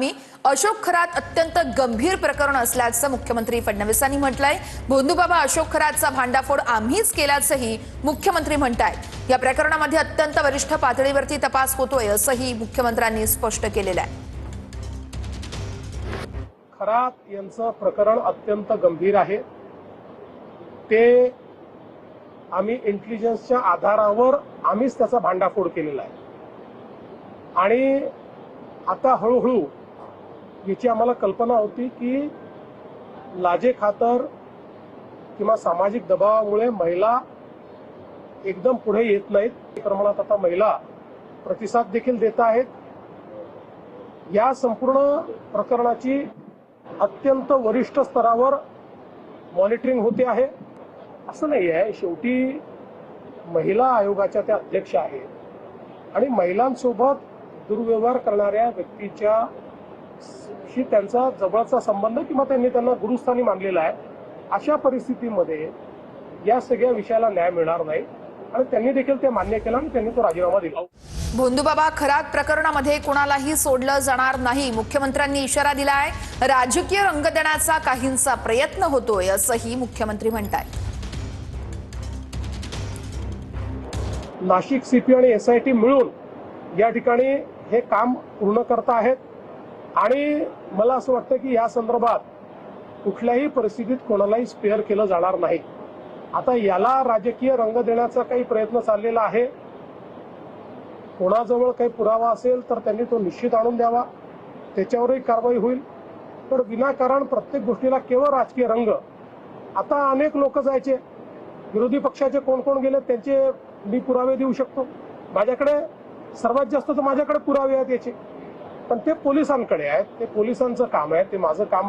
मी अशोक खरात अत्यंत गंभीर प्रकरण असल्याचं मुख्यमंत्री फडणवीसांनी म्हटलंय। भोंदूबाबा अशोक खरातचा भांडाफोड आम्हीच केल्याचंही मुख्यमंत्री म्हणतायत। या प्रकरणामध्ये अत्यंत वरिष्ठ पातळीवरती तपास होतोय असंही मुख्यमंत्र्यांनी स्पष्ट केलेलं आहे। खरात यांचं प्रकरण अत्यंत गंभीर आहे। ते आम्ही इंटेलिजन्सच्या आधारावर आम्हीच त्याचा भांडाफोड केलेला आहे आणि आता हळूहळू याची आम्हाला कल्पना होती की लाजे खातर किंवा सामाजिक दबावामुळे महिला एकदम पुढे येत नाहीत। प्रमाणात आता महिला प्रतिसाद देखील देत आहेत। या संपूर्ण प्रकरणाची अत्यंत वरिष्ठ स्तरावर मॉनिटरिंग होते आहे। असं नाही आहे, शेवटी महिला आयोगाच्या त्या अध्यक्ष आहेत आणि महिलांसोबत दुर्व्यवहार करणाऱ्या व्यक्तीच्या शी त्यांचा जवळचा संबंध किंवा त्यांना गुरुस्थानी मानलेला आहे। अशा परिस्थितीमध्ये या सगळ्या विषयाला न्याय मिळणार नाही आणि त्यांनी देखील ते मान्य केलं आणि त्यांनी तो राजीनामा दिला। भोंदूबाबा खरात प्रकरणामध्ये कोणालाही सोडलं जाणार नाही, मुख्यमंत्र्यांनी इशारा दिलाय। राजकीय रंग देण्याचा काहींचा प्रयत्न होतोय असंही मुख्यमंत्री म्हणतात। नाशिक सीपी आणि एसआयटी मिळून या ठिकाणी हे काम पूर्ण करत आहेत आणि मला असं वाटतं की या संदर्भात कुठल्याही परिस्थितीत कोणालाही स्पेअर केलं जाणार नाही। आता याला राजकीय रंग देण्याचा काही प्रयत्न चाललेला आहे। कोणाजवळ काही पुरावा असेल तर त्यांनी तो निश्चित आणून द्यावा, त्याच्यावरही कारवाई होईल। पण विनाकारण प्रत्येक गोष्टीला केवळ राजकीय रंग। आता अनेक लोक जायचे, विरोधी पक्षाचे कोण कोण गेले त्यांचे मी पुरावे देऊ शकतो। माझ्याकडे सर्वात जास्त तर माझ्याकडे पुरावे आहेत याचे, पण ते पोलिसांकडे आहेत। ते पोलिसांचं काम आहे, ते माझं काम